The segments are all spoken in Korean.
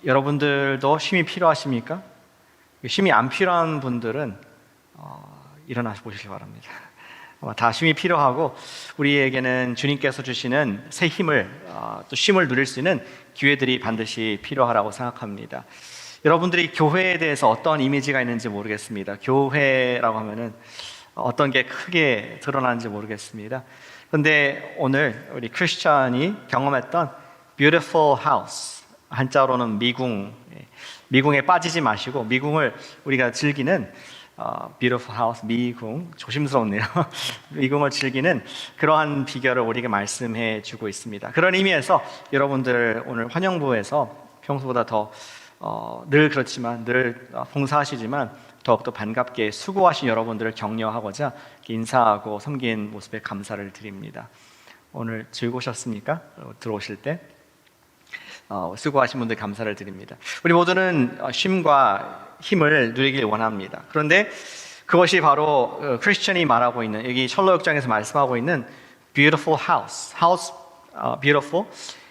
여러분들도 쉼이 필요하십니까? 쉼이 안 필요한 분들은 일어나서 보시기 바랍니다. 다 쉼이 필요하고 우리에게는 주님께서 주시는 새 힘을 또 쉼을 누릴 수 있는 기회들이 반드시 필요하다고 생각합니다. 여러분들이 교회에 대해서 어떤 이미지가 있는지 모르겠습니다. 교회라고 하면은 어떤 게 크게 드러나는지 모르겠습니다. 그런데 오늘 우리 크리스찬이 경험했던 beautiful house, 한자로는 미궁, 미궁에 빠지지 마시고 미궁을 우리가 즐기는 beautiful house, 미궁, 조심스럽네요. 미궁을 즐기는 그러한 비결을 우리에게 말씀해 주고 있습니다. 그런 의미에서 여러분들 오늘 환영부에서 평소보다 더 늘 그렇지만 늘 봉사하시지만 더욱더 반갑게 수고하신 여러분들을 격려하고자 인사하고 섬긴 모습에 감사를 드립니다. 오늘 즐거우셨습니까? 들어오실 때 수고하신 분들 감사를 드립니다. 우리 모두는 쉼과 힘을 누리길 원합니다. 그런데 그것이 바로 크리스천이 말하고 있는, 여기 철로 6장에서 말씀하고 있는 beautiful house, beautiful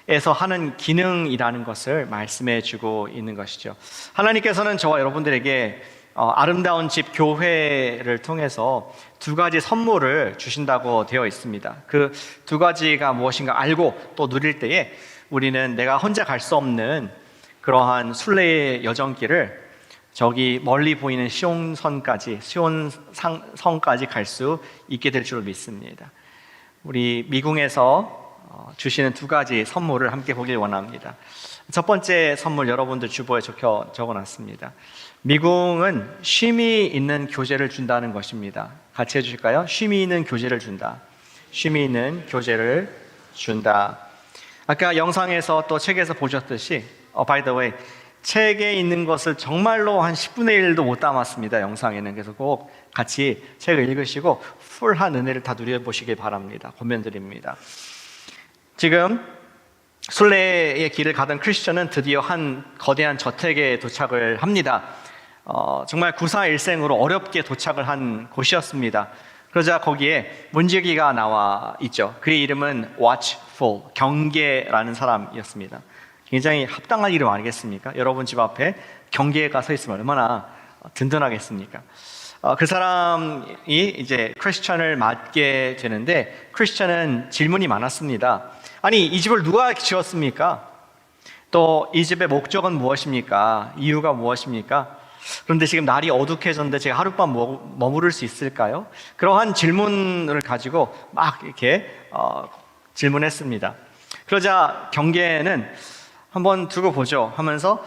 에서 하는 기능이라는 것을 말씀해 주고 있는 것이죠. 하나님께서는 저와 여러분들에게 아름다운 집 교회를 통해서 두 가지 선물을 주신다고 되어 있습니다. 그 두 가지가 무엇인가 알고 또 누릴 때에 우리는 내가 혼자 갈 수 없는 그러한 순례의 여정길을 저기 멀리 보이는 시온성까지 갈 수 있게 될 줄 믿습니다. 우리 미궁에서 주시는 두 가지 선물을 함께 보길 원합니다. 첫 번째 선물 여러분들 주보에 적어놨습니다. 미궁은 쉼이 있는 교제를 준다는 것입니다. 같이 해주실까요? 쉼이 있는 교제를 준다. 쉼이 있는 교제를 준다. 아까 영상에서 또 책에서 보셨듯이 by the way, 책에 있는 것을 정말로 한 10분의 1도 못 담았습니다. 영상에는. 그래서 꼭 같이 책을 읽으시고 풀한 은혜를 다 누려보시길 바랍니다. 권면드립니다. 지금 순례의 길을 가던 크리스천은 드디어 한 거대한 저택에 도착을 합니다. 정말 구사일생으로 어렵게 도착을 한 곳이었습니다. 그러자 거기에 문지기가 나와 있죠. 그의 이름은 watchful, 경계라는 사람이었습니다. 굉장히 합당한 이름 아니겠습니까? 여러분 집 앞에 경계가 서 있으면 얼마나 든든하겠습니까? 그 사람이 이제 크리스천을 맡게 되는데 크리스천은 질문이 많았습니다. 아니, 이 집을 누가 지었습니까? 또 이 집의 목적은 무엇입니까? 이유가 무엇입니까? 그런데 지금 날이 어둑해졌는데 제가 하룻밤 머무를 수 있을까요? 그러한 질문을 가지고 막 이렇게 질문했습니다. 그러자 경계는 한번 두고 보죠 하면서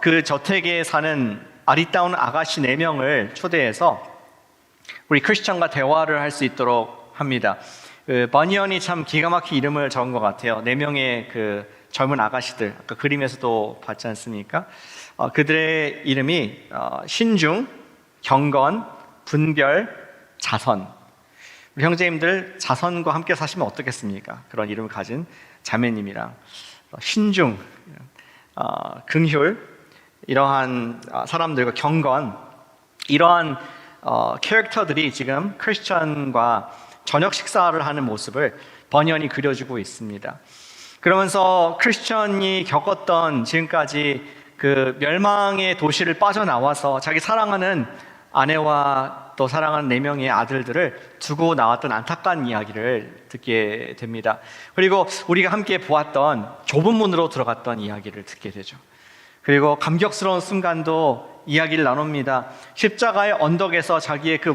그 저택에 사는 아리따운 아가씨 4명을 초대해서 우리 크리스천과 대화를 할 수 있도록 합니다. 버니언이 참 기가 막힌 이름을 적은 것 같아요. 4명의 그 젊은 아가씨들, 아까 그림에서도 봤지 않습니까? 그들의 이름이 신중, 경건, 분별, 자선. 우리 형제님들 자선과 함께 사시면 어떻겠습니까? 그런 이름을 가진 자매님이랑 신중, 긍휼, 이러한 사람들과 경건, 이러한 캐릭터들이 지금 크리스천과 저녁 식사를 하는 모습을 번연히 그려주고 있습니다. 그러면서 크리스천이 겪었던 지금까지 그 멸망의 도시를 빠져나와서 자기 사랑하는 아내와 또 사랑하는 4명의 아들들을 두고 나왔던 안타까운 이야기를 듣게 됩니다. 그리고 우리가 함께 보았던 좁은 문으로 들어갔던 이야기를 듣게 되죠. 그리고 감격스러운 순간도 이야기를 나눕니다. 십자가의 언덕에서 자기의 그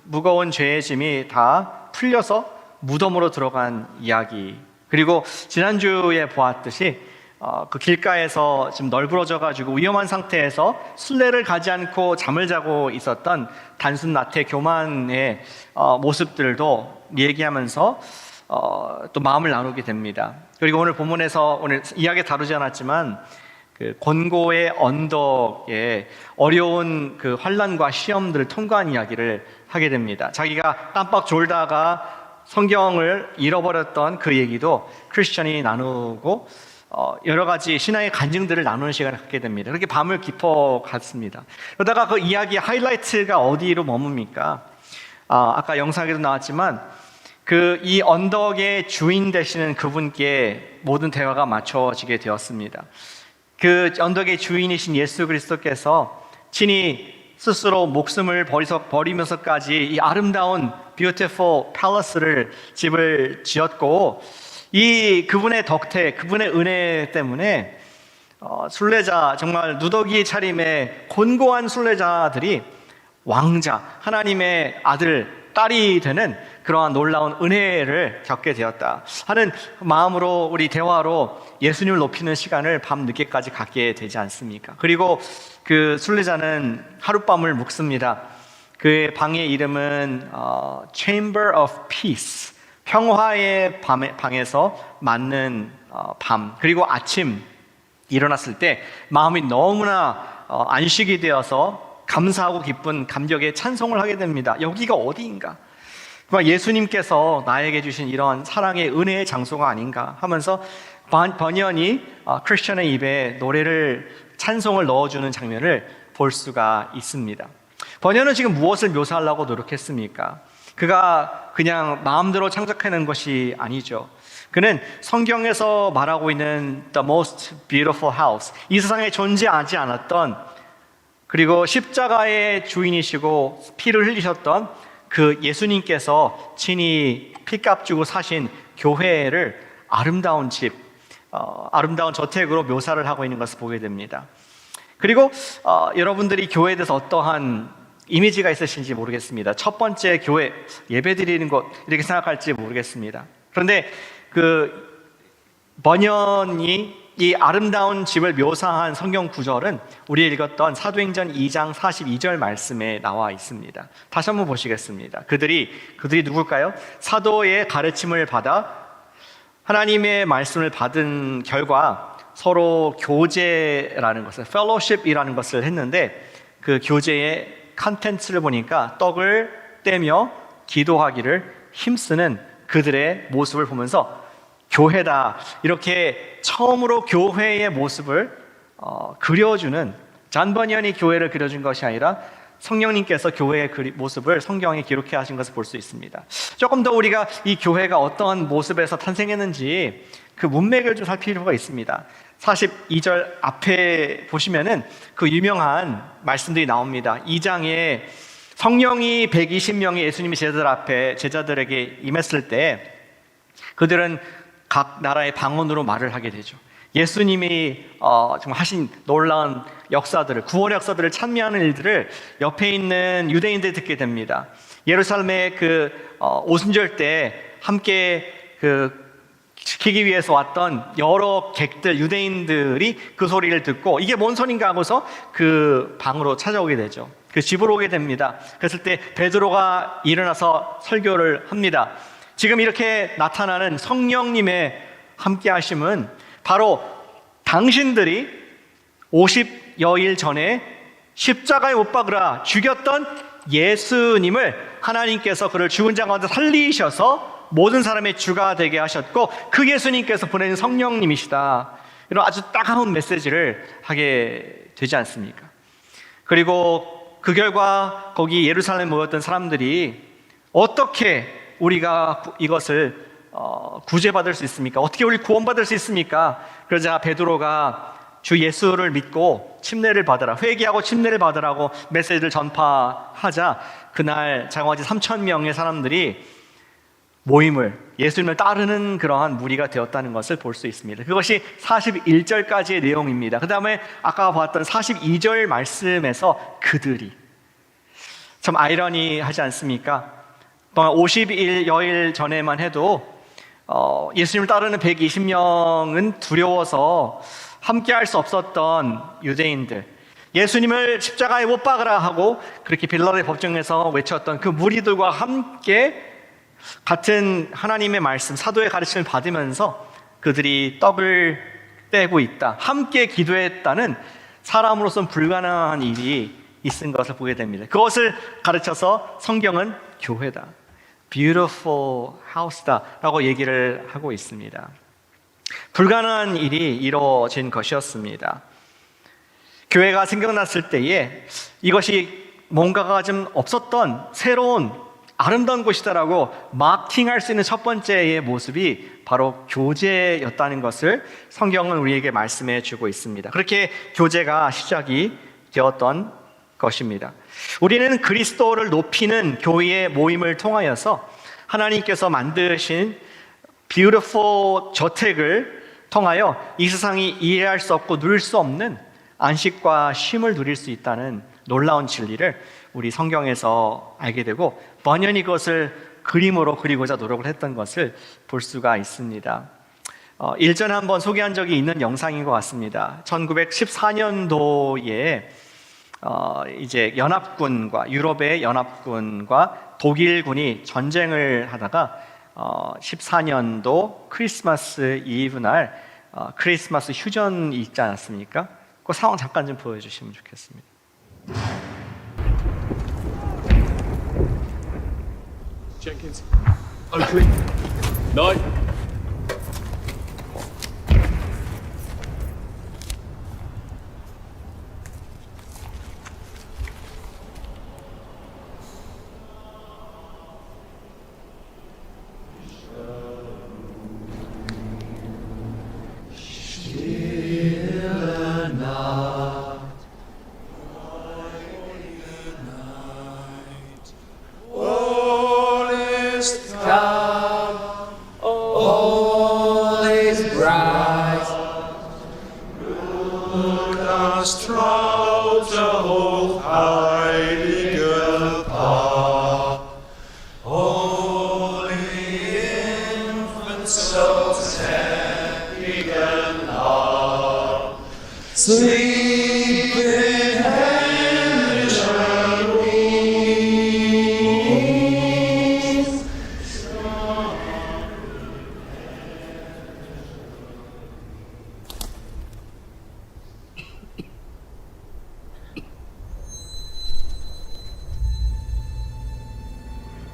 무거운 죄의 짐이 다 풀려서 무덤으로 들어간 이야기. 그리고 지난주에 보았듯이 그 길가에서 지금 널브러져가지고 위험한 상태에서 순례를 가지 않고 잠을 자고 있었던 단순 나태 교만의 모습들도 얘기하면서 또 마음을 나누게 됩니다. 그리고 오늘 본문에서 오늘 이야기 다루지 않았지만 그 곤고의 언덕에 어려운 그 환난과 시험들을 통과한 이야기를 하게 됩니다. 자기가 깜빡 졸다가 성경을 잃어버렸던 그 얘기도 크리스천이 나누고 여러 가지 신앙의 간증들을 나누는 시간을 갖게 됩니다. 그렇게 밤을 깊어갔습니다. 그러다가 그 이야기의 하이라이트가 어디로 머뭅니까? 아까 영상에도 나왔지만 그 이 언덕의 주인 되시는 그분께 모든 대화가 맞춰지게 되었습니다. 그 언덕의 주인이신 예수 그리스도께서 친히 스스로 목숨을 버리면서까지 이 아름다운 beautiful palace를 집을 지었고, 이 그분의 덕태, 그분의 은혜 때문에 순례자, 정말 누더기 차림의 곤고한 순례자들이 왕자, 하나님의 아들, 딸이 되는 그러한 놀라운 은혜를 겪게 되었다 하는 마음으로 우리 대화로 예수님을 높이는 시간을 밤 늦게까지 갖게 되지 않습니까? 그리고 그 순례자는 하룻밤을 묵습니다. 그의 방의 이름은 Chamber of Peace, 평화의 방에서 맞는 밤. 그리고 아침 일어났을 때 마음이 너무나 안식이 되어서 감사하고 기쁜 감격의 찬송을 하게 됩니다. 여기가 어디인가? 예수님께서 나에게 주신 이런 사랑의 은혜의 장소가 아닌가 하면서 번연히 크리스천의 입에 노래를, 찬송을 넣어주는 장면을 볼 수가 있습니다. 번연은 지금 무엇을 묘사하려고 노력했습니까? 그가 그냥 마음대로 창작하는 것이 아니죠. 그는 성경에서 말하고 있는 The most beautiful house, 이 세상에 존재하지 않았던, 그리고 십자가의 주인이시고 피를 흘리셨던 그 예수님께서 친히 피값 주고 사신 교회를 아름다운 집, 아름다운 저택으로 묘사를 하고 있는 것을 보게 됩니다. 그리고 여러분들이 교회에 대해서 어떠한 이미지가 있으신지 모르겠습니다. 첫 번째, 교회, 예배 드리는 것, 이렇게 생각할지 모르겠습니다. 그런데 그 번연이 이 아름다운 집을 묘사한 성경 구절은 우리 읽었던 사도행전 2장 42절 말씀에 나와 있습니다. 다시 한번 보시겠습니다. 그들이 누굴까요? 사도의 가르침을 받아 하나님의 말씀을 받은 결과 서로 교제라는 것을, fellowship이라는 것을 했는데, 그 교제의 컨텐츠를 보니까 떡을 떼며 기도하기를 힘쓰는 그들의 모습을 보면서 교회다, 이렇게 처음으로 교회의 모습을 그려주는, 잔 번연이 교회를 그려준 것이 아니라 성령님께서 교회의 모습을 성경에 기록해 하신 것을 볼 수 있습니다. 조금 더 우리가 이 교회가 어떠한 모습에서 탄생했는지 그 문맥을 좀 살필 필요가 있습니다. 42절 앞에 보시면은 그 유명한 말씀들이 나옵니다. 2장에 성령이 120명의 예수님의 제자들에게 임했을 때 그들은 각 나라의 방언으로 말을 하게 되죠. 예수님이 정말 하신 놀라운 역사들을, 구원의 역사들을 찬미하는 일들을 옆에 있는 유대인들이 듣게 됩니다. 예루살렘의 그 오순절 때 함께 지키기 위해서 왔던 여러 객들, 유대인들이 그 소리를 듣고 이게 뭔 소린가 하고서 그 방으로 찾아오게 되죠. 그 집으로 오게 됩니다. 그랬을 때 베드로가 일어나서 설교를 합니다. 지금 이렇게 나타나는 성령님의 함께 하심은 바로 당신들이 50여일 전에 십자가에 못 박으라 죽였던 예수님을 하나님께서 그를 죽은 자 가운데 살리셔서 모든 사람의 주가 되게 하셨고, 그 예수님께서 보내는 성령님이시다, 이런 아주 따가운 메시지를 하게 되지 않습니까? 그리고 그 결과 거기 예루살렘에 모였던 사람들이 어떻게 우리가 이것을 구제받을 수 있습니까? 어떻게 우리 구원받을 수 있습니까? 그러자 베드로가 주 예수를 믿고 침례를 받으라, 회개하고 침례를 받으라고 메시지를 전파하자 그날 장화지 3,000명의 사람들이 모임을, 예수님을 따르는 그러한 무리가 되었다는 것을 볼 수 있습니다. 그것이 41절까지의 내용입니다. 그 다음에 아까 봤던 42절 말씀에서 그들이, 참 아이러니하지 않습니까? 50여일 전에만 해도 예수님을 따르는 120명은 두려워서 함께 할 수 없었던 유대인들, 예수님을 십자가에 못 박으라 하고 그렇게 빌라도의 법정에서 외쳤던 그 무리들과 함께 같은 하나님의 말씀, 사도의 가르침을 받으면서 그들이 떡을 떼고 있다, 함께 기도했다는 사람으로서는 불가능한 일이 있은 것을 보게 됩니다. 그것을 가르쳐서 성경은 교회다, beautiful house다 라고 얘기를 하고 있습니다. 불가능한 일이 이루어진 것이었습니다. 교회가 생겨났을 때에 이것이 뭔가가 좀 없었던 새로운 아름다운 곳이다라고 마킹할 수 있는 첫 번째의 모습이 바로 교제였다는 것을 성경은 우리에게 말씀해 주고 있습니다. 그렇게 교제가 시작이 되었던 것입니다. 우리는 그리스도를 높이는 교회의 모임을 통하여서 하나님께서 만드신 beautiful 저택을 통하여 이 세상이 이해할 수 없고 누릴 수 없는 안식과 쉼을 누릴 수 있다는 놀라운 진리를 우리 성경에서 알게 되고 번연히 그것을 그림으로 그리고자 노력을 했던 것을 볼 수가 있습니다. 일전에 한번 소개한 적이 있는 영상인 것 같습니다. 1914년도에 이제 연합군과 유럽의 연합군과 독일군이 전쟁을 하다가 14년도 크리스마스 이브 날 크리스마스 휴전이 있지 않았습니까? 그 상황 잠깐 좀 보여주시면 좋겠습니다. Jenkins, Oakley, Knight.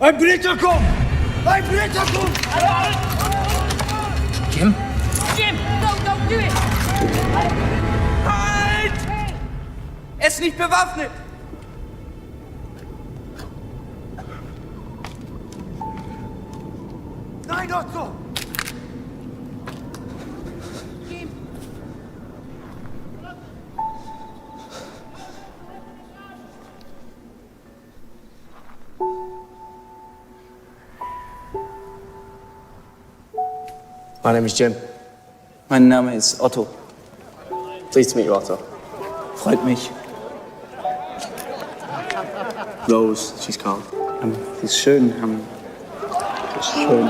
Ein Brillerkum! Ein Brillerkum! Jim? Jim, don't do it! Halt! Er ist nicht bewaffnet! Nein, Otto! Jim! My name is Jim. Mein Name ist Otto. Pleased to meet you, Otto. Freut mich. Rose, she's called. Sie ist schön. Ist schön.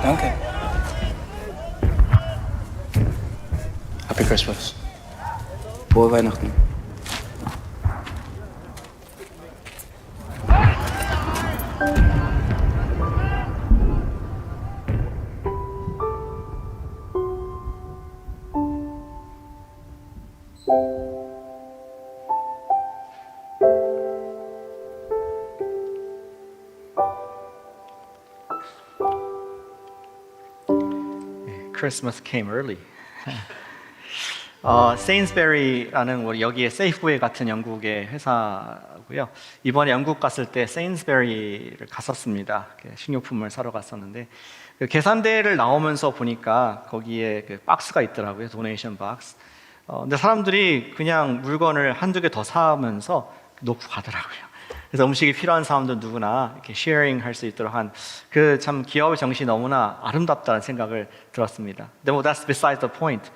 Danke. Happy Christmas. Frohe Weihnachten. Christmas came early. 세인스베리라는 우리 여기에 세이프웨이 같은 영국의 회사고요. 이번에 영국 갔을 때 세인스베리를 갔었습니다. 식료품을 사러 갔었는데 그 계산대를 나오면서 보니까 거기에 그 박스가 있더라고요. 도네이션 박스. 근데 사람들이 그냥 물건을 한두 개 더 사면서 놓고 가더라고요. 그래서 음식이 필요한 사람들 누구나 이렇게 쉐어링 할 수 있도록 한 그 참 기업의 정신이 너무나 아름답다는 생각을 들었습니다. 근데 뭐 that's beside the point.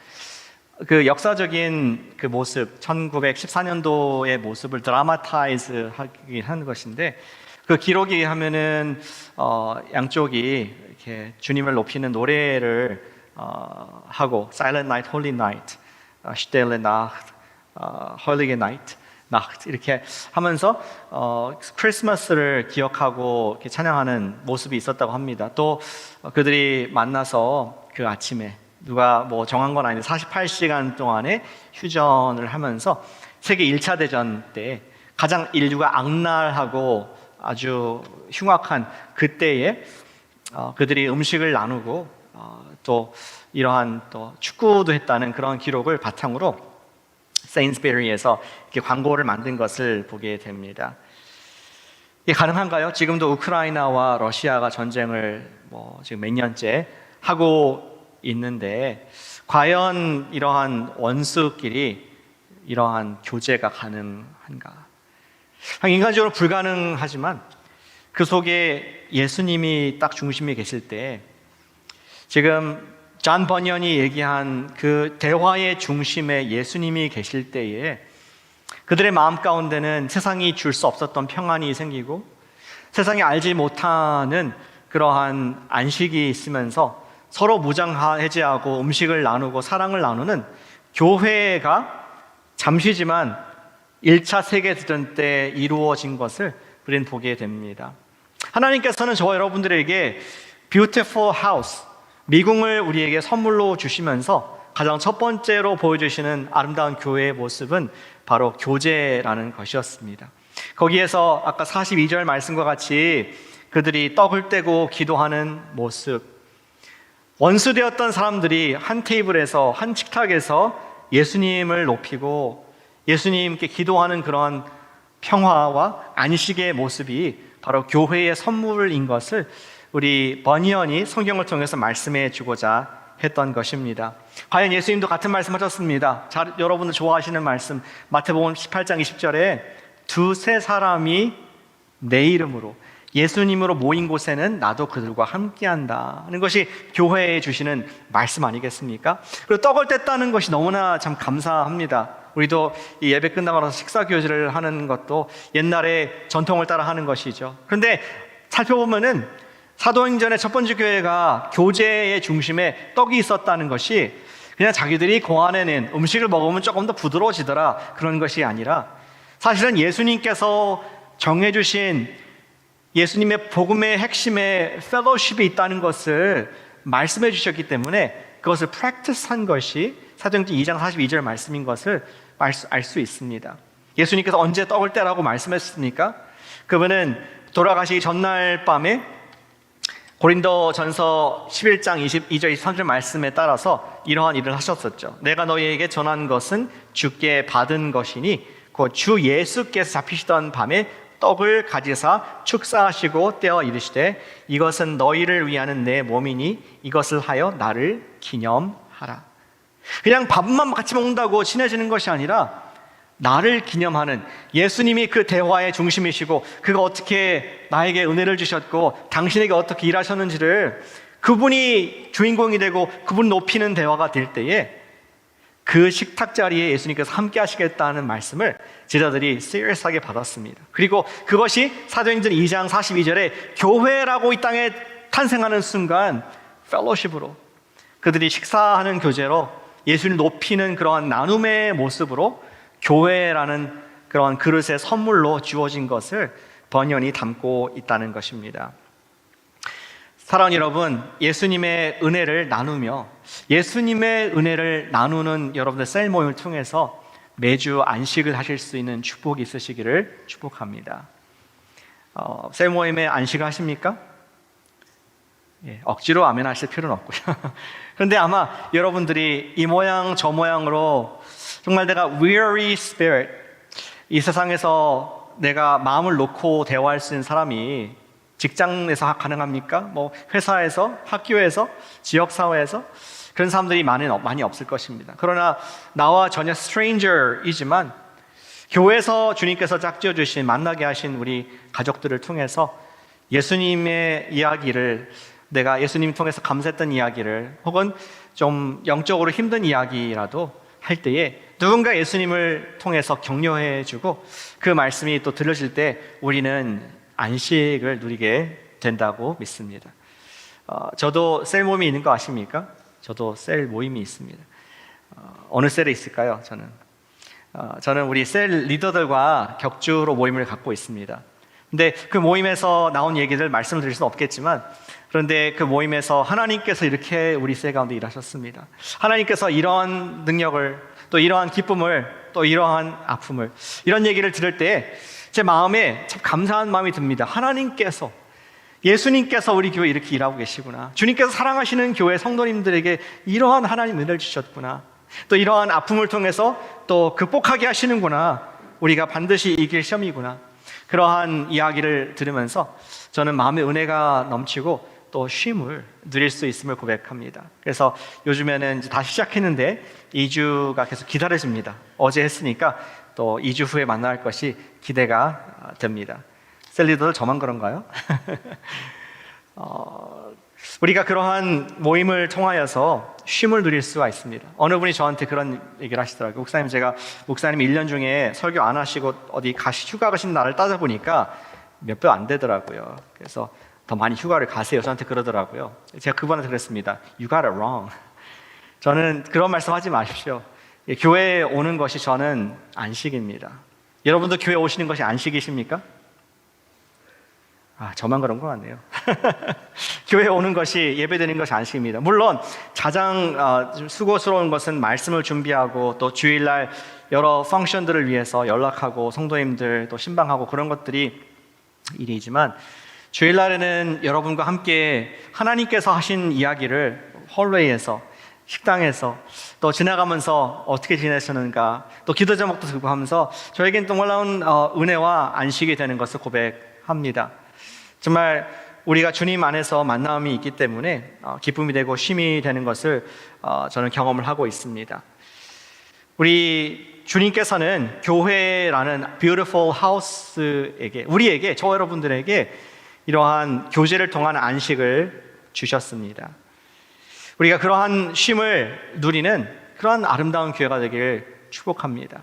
그 역사적인 그 모습, 1914년도의 모습을 드라마타이즈 하긴 하는 것인데 그 기록이 하면은 양쪽이 이렇게 주님을 높이는 노래를 하고 Silent Night, Holy Night, Stille Nacht, Heilige Night, Nacht 이렇게 하면서 크리스마스를 기억하고 이렇게 찬양하는 모습이 있었다고 합니다. 또 그들이 만나서 그 아침에 누가 뭐 정한 건 아닌데 48시간 동안의 휴전을 하면서 세계 1차 대전 때 가장 인류가 악랄하고 아주 흉악한 그때에 그들이 음식을 나누고 또 이러한 또 축구도 했다는 그런 기록을 바탕으로 세인스베리에서 이렇게 광고를 만든 것을 보게 됩니다. 이게 가능한가요? 지금도 우크라이나와 러시아가 전쟁을 뭐 지금 몇 년째 하고 있는데 과연 이러한 원수끼리 이러한 교제가 가능한가? 인간적으로 불가능하지만 그 속에 예수님이 딱 중심에 계실 때 지금 존 버니언이 얘기한 그 대화의 중심에 예수님이 계실 때에 그들의 마음 가운데는 세상이 줄 수 없었던 평안이 생기고 세상이 알지 못하는 그러한 안식이 있으면서 서로 무장해제하고 음식을 나누고 사랑을 나누는 교회가 잠시지만 1차 세계대전 때 이루어진 것을 우리는 보게 됩니다. 하나님께서는 저와 여러분들에게 beautiful house, 미궁을 우리에게 선물로 주시면서 가장 첫 번째로 보여주시는 아름다운 교회의 모습은 바로 교제라는 것이었습니다. 거기에서 아까 42절 말씀과 같이 그들이 떡을 떼고 기도하는 모습, 원수되었던 사람들이 한 테이블에서 한 식탁에서 예수님을 높이고 예수님께 기도하는 그런 평화와 안식의 모습이 바로 교회의 선물인 것을 우리 버니언이 성경을 통해서 말씀해 주고자 했던 것입니다. 과연 예수님도 같은 말씀 하셨습니다. 여러분들 좋아하시는 말씀 마태복음 18장 20절에 두세 사람이 내 이름으로 예수님으로 모인 곳에는 나도 그들과 함께한다 하는 것이 교회에 주시는 말씀 아니겠습니까? 그리고 떡을 뗐다는 것이 너무나 참 감사합니다. 우리도 이 예배 끝나고 나서 식사 교제를 하는 것도 옛날의 전통을 따라 하는 것이죠. 그런데 살펴보면은 사도행전의 첫 번째 교회가 교제의 중심에 떡이 있었다는 것이 그냥 자기들이 고안해낸 음식을 먹으면 조금 더 부드러워지더라 그런 것이 아니라 사실은 예수님께서 정해주신 예수님의 복음의 핵심에 펠로십이 있다는 것을 말씀해 주셨기 때문에 그것을 프랙티스한 것이 사도행전 2장 42절 말씀인 것을 알 수 있습니다. 예수님께서 언제 떡을 떼라고 말씀했습니까? 그분은 돌아가시기 전날 밤에 고린도전서 11장 22절 23절 말씀에 따라서 이러한 일을 하셨었죠. 내가 너희에게 전한 것은 주께 받은 것이니 곧 주 예수께서 잡히시던 밤에 떡을 가지사 축사하시고 떼어 이르시되 이것은 너희를 위하는 내 몸이니 이것을 하여 나를 기념하라. 그냥 밥만 같이 먹는다고 친해지는 것이 아니라 나를 기념하는 예수님이 그 대화의 중심이시고 그가 어떻게 나에게 은혜를 주셨고 당신에게 어떻게 일하셨는지를 그분이 주인공이 되고 그분 높이는 대화가 될 때에 그 식탁 자리에 예수님께서 함께 하시겠다는 말씀을 제자들이 serious하게 받았습니다. 그리고 그것이 사도행전 2장 42절에 교회라고 이 땅에 탄생하는 순간 펠로십으로 그들이 식사하는 교제로 예수님 높이는 그러한 나눔의 모습으로 교회라는 그러한 그릇의 선물로 주어진 것을 번연히 담고 있다는 것입니다. 사랑하는 여러분, 예수님의 은혜를 나누며 예수님의 은혜를 나누는 여러분들 셀 모임을 통해서 매주 안식을 하실 수 있는 축복이 있으시기를 축복합니다. 셀 모임에 안식을 하십니까? 예, 억지로 아멘 하실 필요는 없고요. 그런데 아마 여러분들이 이 모양 저 모양으로 정말 내가 weary spirit, 이 세상에서 내가 마음을 놓고 대화할 수 있는 사람이 직장에서 가능합니까? 뭐 회사에서, 학교에서, 지역사회에서 그런 사람들이 많이 없을 것입니다. 그러나 나와 전혀 stranger이지만 교회에서 주님께서 짝지어 주신 만나게 하신 우리 가족들을 통해서 예수님의 이야기를 내가 예수님 통해서 감사했던 이야기를 혹은 좀 영적으로 힘든 이야기라도 할 때에 누군가 예수님을 통해서 격려해 주고 그 말씀이 또 들려질 때 우리는 안식을 누리게 된다고 믿습니다. 저도 셀 모임이 있는 거 아십니까? 저도 셀 모임이 있습니다. 어느 셀에 있을까요? 저는 우리 셀 리더들과 격주로 모임을 갖고 있습니다. 근데 그 모임에서 나온 얘기를 말씀드릴 수는 없겠지만, 그런데 그 모임에서 하나님께서 이렇게 우리 셀 가운데 일하셨습니다. 하나님께서 이러한 능력을, 또 이러한 기쁨을, 또 이러한 아픔을, 이런 얘기를 들을 때 제 마음에 참 감사한 마음이 듭니다. 하나님께서, 예수님께서 우리 교회에 이렇게 일하고 계시구나. 주님께서 사랑하시는 교회 성도님들에게 이러한 하나님 은혜를 주셨구나. 또 이러한 아픔을 통해서 또 극복하게 하시는구나. 우리가 반드시 이길 시험이구나. 그러한 이야기를 들으면서 저는 마음의 은혜가 넘치고 또 쉼을 누릴 수 있음을 고백합니다. 그래서 요즘에는 이제 다시 시작했는데 2주가 계속 기다려집니다. 어제 했으니까 또 2주 후에 만날 것이 기대가 됩니다. 셀리더들 저만 그런가요? 우리가 그러한 모임을 통하여서 쉼을 누릴 수가 있습니다. 어느 분이 저한테 그런 얘기를 하시더라고요. 목사님, 제가 목사님 1년 중에 설교 안 하시고 어디 휴가 가신 날을 따져보니까 몇 배 안 되더라고요. 그래서 더 많이 휴가를 가세요. 저한테 그러더라고요. 제가 그분한테 그랬습니다. You got it wrong. 저는 그런 말씀 하지 마십시오. 교회에 오는 것이 저는 안식입니다. 여러분도 교회 오시는 것이 안식이십니까? 저만 그런 것 같네요. 교회에 오는 것이, 예배드리는 것이 안식입니다. 물론 가장 좀 수고스러운 것은 말씀을 준비하고 또 주일날 여러 펑션들을 위해서 연락하고 성도님들 또 신방하고 그런 것들이 일이지만, 주일날에는 여러분과 함께 하나님께서 하신 이야기를 홀웨이에서, 식당에서 또 지나가면서 어떻게 지내셨는가, 또 기도 제목도 들고 하면서 저에겐 또 놀라운 은혜와 안식이 되는 것을 고백합니다. 정말 우리가 주님 안에서 만남이 있기 때문에 기쁨이 되고 쉼이 되는 것을 저는 경험을 하고 있습니다. 우리 주님께서는 교회라는 beautiful house에게, 우리에게, 저 여러분들에게 이러한 교제를 통한 안식을 주셨습니다. 우리가 그러한 쉼을 누리는 그러한 아름다운 교회가 되기를 축복합니다.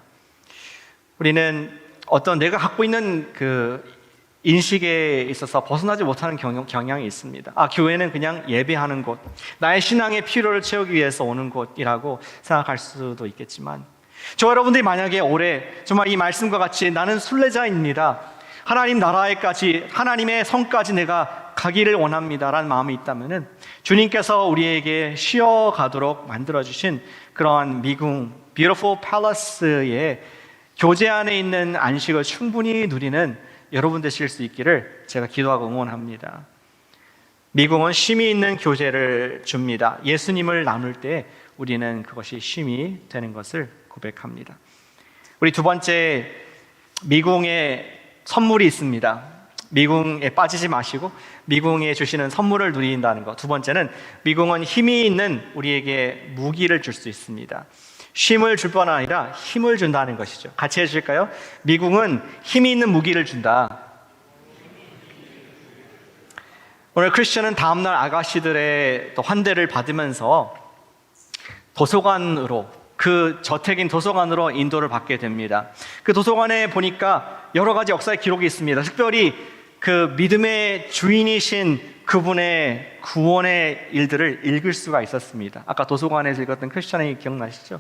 우리는 어떤 내가 갖고 있는 그 인식에 있어서 벗어나지 못하는 경향이 있습니다. 교회는 그냥 예배하는 곳, 나의 신앙의 필요를 채우기 위해서 오는 곳이라고 생각할 수도 있겠지만, 저 여러분들이 만약에 올해 정말 이 말씀과 같이 나는 순례자입니다, 하나님 나라에까지, 하나님의 성까지 내가 가기를 원합니다 라는 마음이 있다면 주님께서 우리에게 쉬어가도록 만들어주신 그러한 미궁, Beautiful Palace의 교제 안에 있는 안식을 충분히 누리는 여러분 되실 수 있기를 제가 기도하고 응원합니다. 미궁은 쉼이 있는 교제를 줍니다. 예수님을 나눌 때 우리는 그것이 쉼이 되는 것을 고백합니다. 우리 두 번째, 미궁에 선물이 있습니다. 미궁에 빠지지 마시고 미궁에 주시는 선물을 누린다는 것. 두 번째는, 미궁은 힘이 있는 우리에게 무기를 줄 수 있습니다. 쉼을 줄 뿐 아니라 힘을 준다는 것이죠. 같이 해주실까요? 미궁은 힘이 있는 무기를 준다. 오늘 크리스천은 다음날 아가씨들의 또 환대를 받으면서 도서관으로, 그 저택인 도서관으로 인도를 받게 됩니다. 그 도서관에 보니까 여러 가지 역사의 기록이 있습니다. 특별히 그 믿음의 주인이신 그분의 구원의 일들을 읽을 수가 있었습니다. 아까 도서관에서 읽었던 크리스천의 기억나시죠?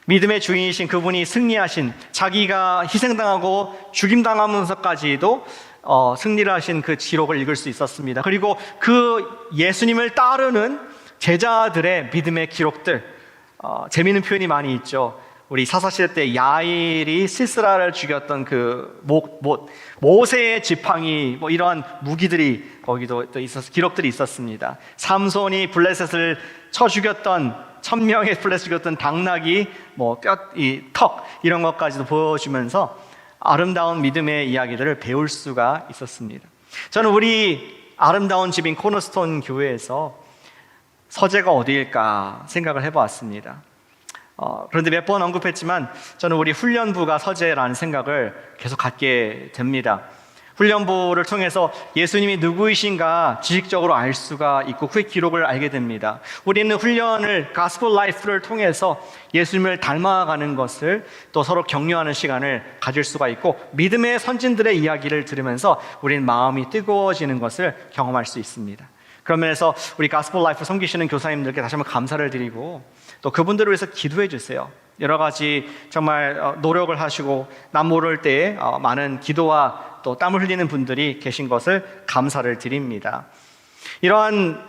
믿음의 주인이신 그분이 승리하신, 자기가 희생당하고 죽임당하면서까지도 승리를 하신 그 기록을 읽을 수 있었습니다. 그리고 그 예수님을 따르는 제자들의 믿음의 기록들, 재미있는 표현이 많이 있죠. 우리 사사시대 때 야일이 시스라를 죽였던 그 모세의 지팡이, 이러한 무기들이 거기도 또 기록들이 있었습니다. 삼손이 블레셋을 쳐 죽였던, 1000명의 블레셋을 죽였던 당나귀, 턱, 이런 것까지도 보여주면서 아름다운 믿음의 이야기들을 배울 수가 있었습니다. 저는 우리 아름다운 집인 코너스톤 교회에서 서재가 어디일까 생각을 해보았습니다. 그런데 몇 번 언급했지만 저는 우리 훈련부가 서재라는 생각을 계속 갖게 됩니다. 훈련부를 통해서 예수님이 누구이신가 지식적으로 알 수가 있고 그 기록을 알게 됩니다. 우리는 훈련을, 가스펠 라이프를 통해서 예수님을 닮아가는 것을 또 서로 격려하는 시간을 가질 수가 있고, 믿음의 선진들의 이야기를 들으면서 우리는 마음이 뜨거워지는 것을 경험할 수 있습니다. 그런 면에서 우리 가스펠 라이프 섬기시는 교사님들께 다시 한번 감사를 드리고 또 그분들을 위해서 기도해 주세요. 여러 가지 정말 노력을 하시고 남 모를 때에 많은 기도와 또 땀을 흘리는 분들이 계신 것을 감사를 드립니다. 이러한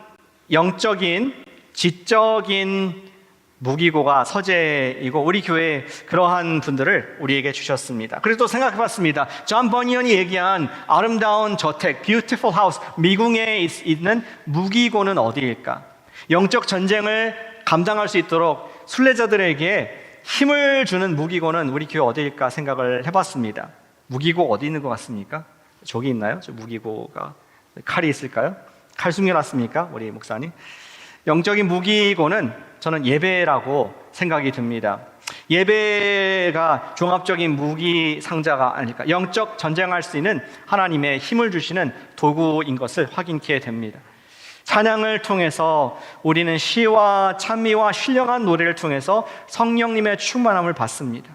영적인 지적인 무기고가 서재이고 우리 교회에 그러한 분들을 우리에게 주셨습니다. 그래서 또 생각해봤습니다. 존 버니언이 얘기한 아름다운 저택, beautiful house, 미궁에 있는 무기고는 어디일까? 영적 전쟁을 감당할 수 있도록 순례자들에게 힘을 주는 무기고는 우리 교회 어디일까 생각을 해봤습니다. 무기고 어디 있는 것 같습니까? 저기 있나요? 저 무기고가 칼이 있을까요? 칼 숨겨놨습니까? 우리 목사님. 영적인 무기고는 저는 예배라고 생각이 듭니다. 예배가 종합적인 무기 상자가 아닐까, 영적 전쟁할 수 있는 하나님의 힘을 주시는 도구인 것을 확인케 됩니다. 찬양을 통해서 우리는 시와 찬미와 신령한 노래를 통해서 성령님의 충만함을 받습니다.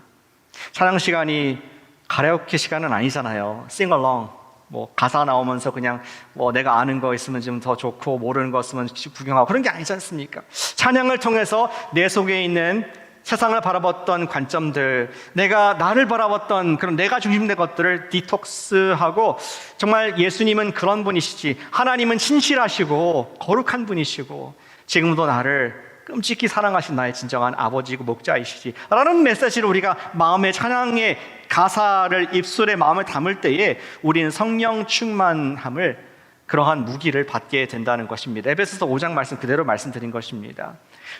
찬양 시간이 가라오케 시간은 아니잖아요. Sing along. 뭐 가사 나오면서 그냥 뭐 내가 아는 거 있으면 좀 더 좋고 모르는 거 있으면 구경하고 그런 게 아니지 않습니까? 찬양을 통해서 내 속에 있는 세상을 바라봤던 관점들, 내가 나를 바라봤던 그런 내가 중심된 것들을 디톡스하고 정말 예수님은 그런 분이시지, 하나님은 신실하시고 거룩한 분이시고 지금도 나를 끔찍히 사랑하신 나의 진정한 아버지고 목자이시지 라는 메시지를 우리가 마음의 찬양의 가사를 입술에 마음을 담을 때에 우리는 성령 충만함을, 그러한 무기를 받게 된다는 것입니다. 에베소서 5장 말씀 그대로 말씀드린 것입니다.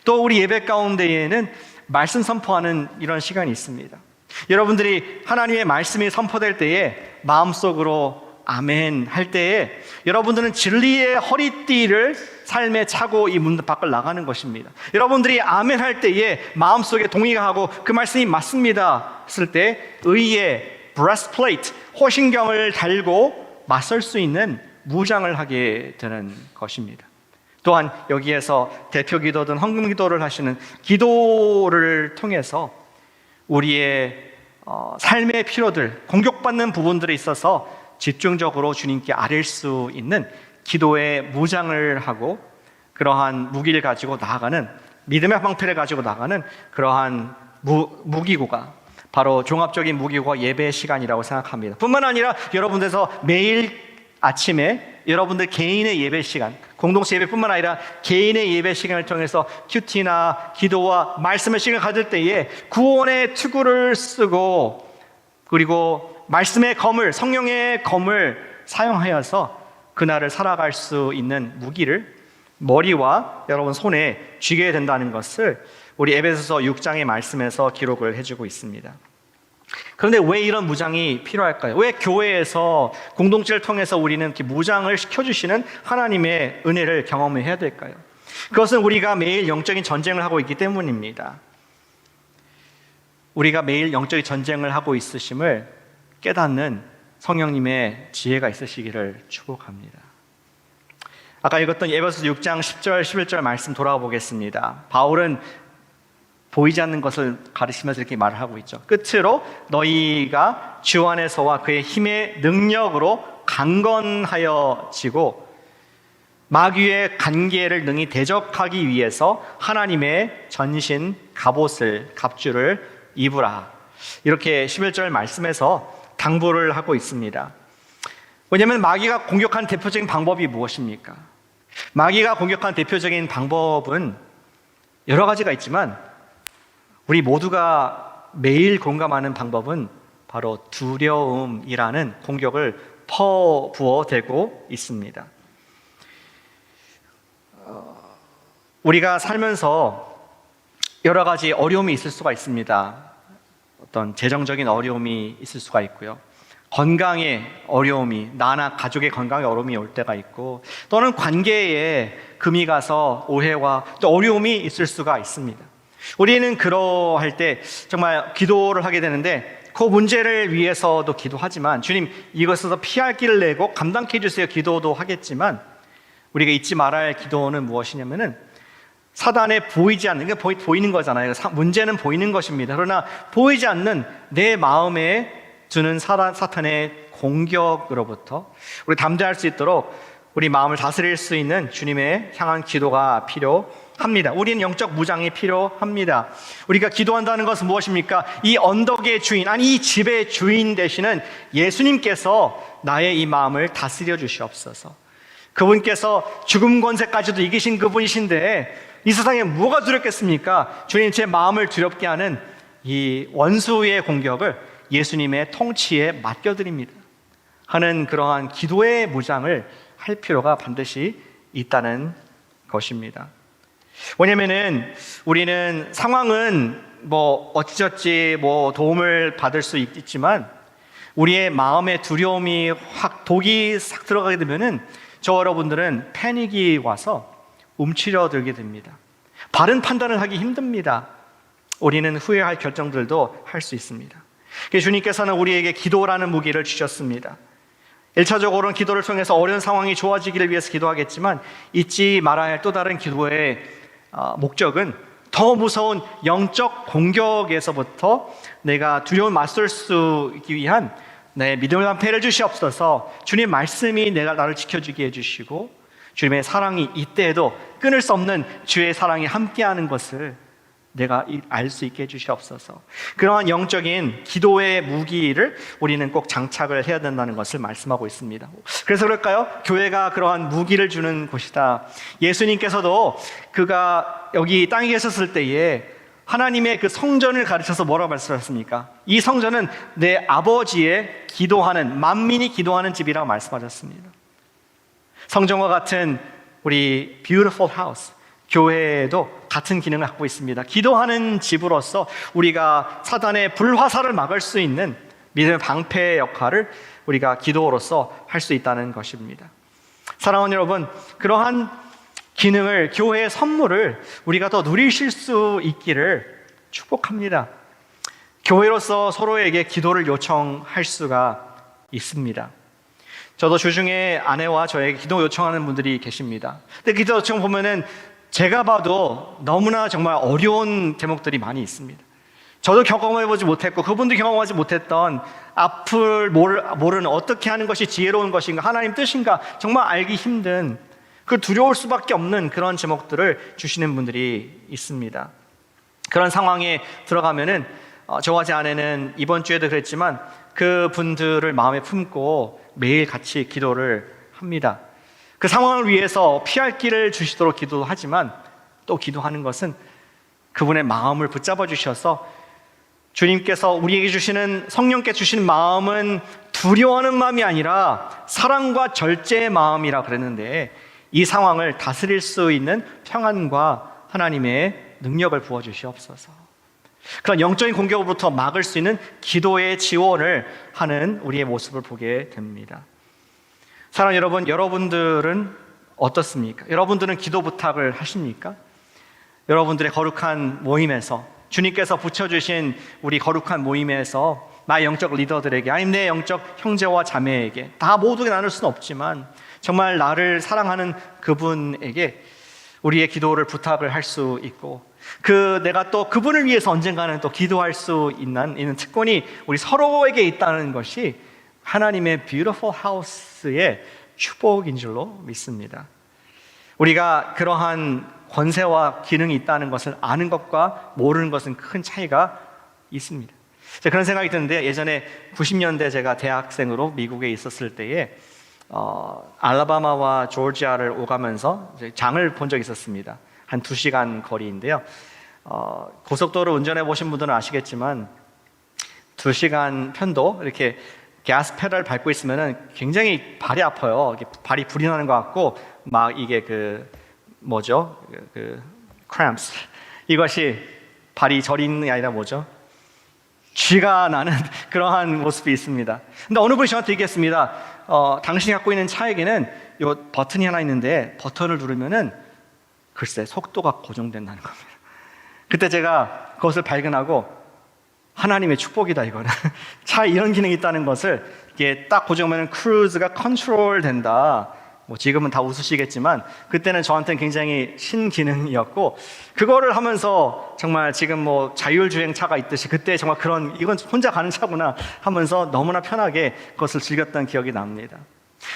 또 우리 예배 가운데에는 말씀 선포하는 이런 시간이 있습니다. 여러분들이 하나님의 말씀이 선포될 때에 마음속으로 아멘 할 때에 여러분들은 진리의 허리띠를 삶에 차고 이 문 밖을 나가는 것입니다. 여러분들이 아멘 할 때에 마음속에 동의가 하고 그 말씀이 맞습니다 했을 때 의의 breastplate, 호신경을 달고 맞설 수 있는 무장을 하게 되는 것입니다. 또한 여기에서 대표 기도든 헌금 기도를 하시는 기도를 통해서 우리의 삶의 필요들, 공격받는 부분들에 있어서 집중적으로 주님께 아뢰 수 있는 기도의 무장을 하고 그러한 무기를 가지고 나아가는, 믿음의 방패를 가지고 나가는 그러한 무기고가 바로 종합적인 무기고가 예배 시간이라고 생각합니다. 뿐만 아니라 여러분들께서 매일 아침에 여러분들 개인의 예배 시간, 공동체 예배뿐만 아니라 개인의 예배 시간을 통해서 큐티나 기도와 말씀의 시간을 가질 때에 구원의 투구를 쓰고 그리고 말씀의 검을, 성령의 검을 사용하여서 그날을 살아갈 수 있는 무기를 머리와 여러분 손에 쥐게 된다는 것을 우리 에베소서 6장의 말씀에서 기록을 해주고 있습니다. 그런데 왜 이런 무장이 필요할까요? 왜 교회에서 공동체를 통해서 우리는 이렇게 무장을 시켜주시는 하나님의 은혜를 경험해야 될까요? 그것은 우리가 매일 영적인 전쟁을 하고 있기 때문입니다. 우리가 매일 영적인 전쟁을 하고 있으심을 깨닫는 성령님의 지혜가 있으시기를 축복합니다. 아까 읽었던 에베소서 6장 10절 11절 말씀 돌아가 보겠습니다. 바울은 보이지 않는 것을 가르치면서 이렇게 말을 하고 있죠. 끝으로 너희가 주 안에서와 그의 힘의 능력으로 강건하여지고 마귀의 간계를 능히 대적하기 위해서 하나님의 전신 갑주를 입으라. 이렇게 11절 말씀에서 당부를 하고 있습니다. 왜냐하면 마귀가 공격한 대표적인 방법이 무엇입니까? 마귀가 공격한 대표적인 방법은 여러 가지가 있지만 우리 모두가 매일 공감하는 방법은 바로 두려움이라는 공격을 퍼부어대고 있습니다. 우리가 살면서 여러 가지 어려움이 있을 수가 있습니다. 어떤 재정적인 어려움이 있을 수가 있고요. 건강의 어려움이, 나나 가족의 건강의 어려움이 올 때가 있고 또는 관계에 금이 가서 오해와 또 어려움이 있을 수가 있습니다. 우리는 그러할 때 정말 기도를 하게 되는데 그 문제를 위해서도 기도하지만 주님 이것에서 피할 길을 내고 감당케 해주세요 기도도 하겠지만 우리가 잊지 말아야 할 기도는 무엇이냐면은 사단에 보이지 않는, 그러니까 보이는 거잖아요. 문제는 보이는 것입니다. 그러나 보이지 않는 내 마음에 두는 사탄의 공격으로부터 우리 담대할 수 있도록 우리 마음을 다스릴 수 있는 주님의 향한 기도가 필요합니다. 우리는 영적 무장이 필요합니다. 우리가 기도한다는 것은 무엇입니까? 이 언덕의 주인, 아니 이 집의 주인 되시는 예수님께서 나의 이 마음을 다스려 주시옵소서. 그분께서 죽음 권세까지도 이기신 그분이신데 이 세상에 뭐가 두렵겠습니까? 주님, 제 마음을 두렵게 하는 이 원수의 공격을 예수님의 통치에 맡겨드립니다 하는 그러한 기도의 무장을 할 필요가 반드시 있다는 것입니다. 왜냐면은 우리는 상황은 뭐 어찌저찌 뭐 도움을 받을 수 있지만 우리의 마음의 두려움이 확 독이 싹 들어가게 되면은 저 여러분들은 패닉이 와서 움츠려들게 됩니다. 바른 판단을 하기 힘듭니다. 우리는 후회할 결정들도 할 수 있습니다. 주님께서는 우리에게 기도라는 무기를 주셨습니다. 1차적으로는 기도를 통해서 어려운 상황이 좋아지기를 위해서 기도하겠지만 잊지 말아야 할 또 다른 기도의 목적은 더 무서운 영적 공격에서부터 내가 두려움을 맞설 수 있기 위한 내 믿음의 방패를 주시옵소서. 주님 말씀이 나를 지켜주게 해주시고 주님의 사랑이 이때에도 끊을 수 없는 주의 사랑이 함께하는 것을 내가 알 수 있게 해주시옵소서. 그러한 영적인 기도의 무기를 우리는 꼭 장착을 해야 된다는 것을 말씀하고 있습니다. 그래서 그럴까요? 교회가 그러한 무기를 주는 곳이다. 예수님께서도 그가 여기 땅에 계셨을 때에 하나님의 그 성전을 가르쳐서 뭐라고 말씀하셨습니까? 이 성전은 내 아버지의 기도하는, 만민이 기도하는 집이라고 말씀하셨습니다. 성전과 같은 우리 beautiful house, 교회에도 같은 기능을 갖고 있습니다. 기도하는 집으로서 우리가 사단의 불화살을 막을 수 있는 믿음의 방패의 역할을 우리가 기도로서 할 수 있다는 것입니다. 사랑하는 여러분, 그러한 기능을, 교회의 선물을 우리가 더 누리실 수 있기를 축복합니다. 교회로서 서로에게 기도를 요청할 수가 있습니다. 저도 주중에 아내와 저에게 기도 요청하는 분들이 계십니다. 근데 기도 요청 보면은 제가 봐도 너무나 정말 어려운 제목들이 많이 있습니다. 저도 경험해보지 못했고 그분도 경험하지 못했던 앞을 모르는 어떻게 하는 것이 지혜로운 것인가, 하나님 뜻인가 정말 알기 힘든, 그 두려울 수밖에 없는 그런 제목들을 주시는 분들이 있습니다. 그런 상황에 들어가면은 저와 제 아내는 이번 주에도 그랬지만 그 분들을 마음에 품고 매일 같이 기도를 합니다. 그 상황을 위해서 피할 길을 주시도록 기도하지만 또 기도하는 것은 그분의 마음을 붙잡아 주셔서 주님께서 우리에게 주시는, 성령께 주시는 마음은 두려워하는 마음이 아니라 사랑과 절제의 마음이라 그랬는데 이 상황을 다스릴 수 있는 평안과 하나님의 능력을 부어주시옵소서. 그런 영적인 공격으로부터 막을 수 있는 기도의 지원을 하는 우리의 모습을 보게 됩니다. 사랑하는 여러분, 여러분들은 어떻습니까? 여러분들은 기도 부탁을 하십니까? 여러분들의 거룩한 모임에서, 주님께서 붙여주신 우리 거룩한 모임에서 나의 영적 리더들에게, 아니면 내 영적 형제와 자매에게, 다 모두가 나눌 수는 없지만 정말 나를 사랑하는 그분에게 우리의 기도를 부탁을 할 수 있고, 내가 또 그분을 위해서 언젠가는 또 기도할 수 있는 특권이 우리 서로에게 있다는 것이 하나님의 beautiful house의 축복인 줄로 믿습니다. 우리가 그러한 권세와 기능이 있다는 것을 아는 것과 모르는 것은 큰 차이가 있습니다. 그런 생각이 드는데, 예전에 90년대 제가 대학생으로 미국에 있었을 때에 알라바마와 조지아를 오가면서 장을 본 적이 있었습니다. 한 2시간 거리인데요. 고속도로 운전해 보신 분들은 아시겠지만 2시간 편도 이렇게 가스 페달 밟고 있으면은 굉장히 발이 아파요. 발이 불이 나는 것 같고 막 이게 cramps, 이것이 발이 저리는 게 아니라 쥐가 나는 그러한 모습이 있습니다. 근데 어느 분이 저한테 얘기했습니다. 당신이 갖고 있는 차에게는 요 버튼이 하나 있는데 버튼을 누르면은 글쎄 속도가 고정된다는 겁니다. 그때 제가 그것을 발견하고 하나님의 축복이다 이거는. 차에 이런 기능이 있다는 것을 이게 딱 고정하면 크루즈가 컨트롤 된다. 지금은 다 웃으시겠지만 그때는 저한테는 굉장히 신기능이었고, 그거를 하면서 정말 지금 자율주행차가 있듯이 그때 정말 이건 혼자 가는 차구나 하면서 너무나 편하게 그것을 즐겼던 기억이 납니다.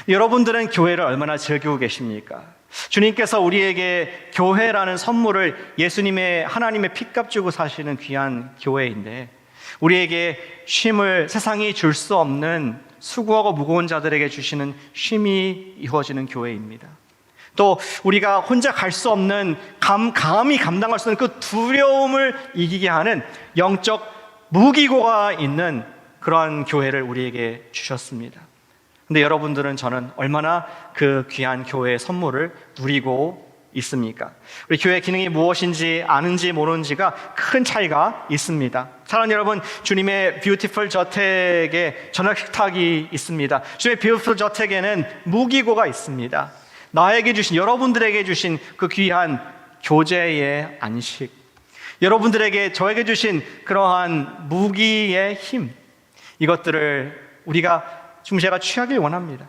여러분들은 교회를 얼마나 즐기고 계십니까? 주님께서 우리에게 교회라는 선물을 예수님의 하나님의 피값 주고 사시는 귀한 교회인데 우리에게 쉼을 세상이 줄 수 없는 수고하고 무거운 자들에게 주시는 쉼이 이루어지는 교회입니다. 또 우리가 혼자 갈 수 없는 감히 감당할 수 없는 그 두려움을 이기게 하는 영적 무기고가 있는 그러한 교회를 우리에게 주셨습니다. 근데 여러분들은 저는 얼마나 그 귀한 교회의 선물을 누리고 있습니까? 우리 교회 기능이 무엇인지 아는지 모르는지가 큰 차이가 있습니다. 사랑하는 여러분, 주님의 뷰티풀 저택에 저녁 식탁이 있습니다. 주님의 뷰티풀 저택에는 무기고가 있습니다. 나에게 주신, 여러분들에게 주신 그 귀한 교제의 안식, 여러분들에게 저에게 주신 그러한 무기의 힘, 이것들을 제가 취하길 원합니다.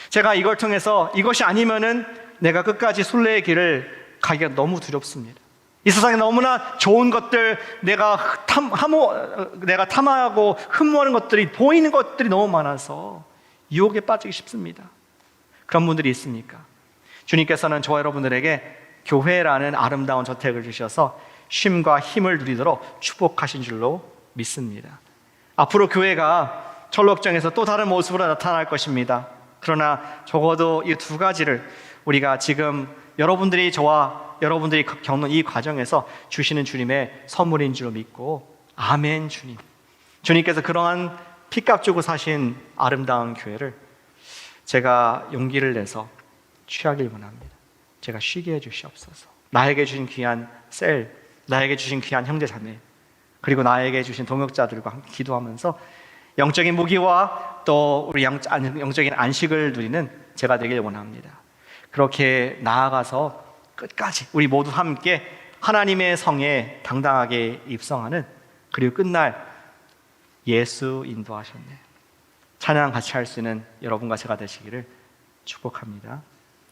제가 이걸 통해서 이것이 아니면은 내가 끝까지 순례의 길을 가기가 너무 두렵습니다. 이 세상에 너무나 좋은 것들, 내가 탐하고 흠모하는 것들이, 보이는 것들이 너무 많아서 유혹에 빠지기 쉽습니다. 그런 분들이 있습니까? 주님께서는 저와 여러분들에게 교회라는 아름다운 저택을 주셔서 쉼과 힘을 누리도록 축복하신 줄로 믿습니다. 앞으로 교회가 철록정에서 또 다른 모습으로 나타날 것입니다. 그러나 적어도 이 두 가지를 우리가 지금 여러분들이 겪는 이 과정에서 주시는 주님의 선물인 줄 믿고, 아멘. 주님께서 그러한 피값 주고 사신 아름다운 교회를 제가 용기를 내서 취하길 원합니다. 제가 쉬게 해주시옵소서. 나에게 주신 귀한 셀, 나에게 주신 귀한 형제 자매, 그리고 나에게 주신 동역자들과 함께 기도하면서 영적인 무기와 또 우리 영적인 안식을 누리는 제가 되길 원합니다. 그렇게 나아가서 끝까지 우리 모두 함께 하나님의 성에 당당하게 입성하는, 그리고 끝날 예수 인도하셨네 찬양 같이 할 수 있는 여러분과 제가 되시기를 축복합니다.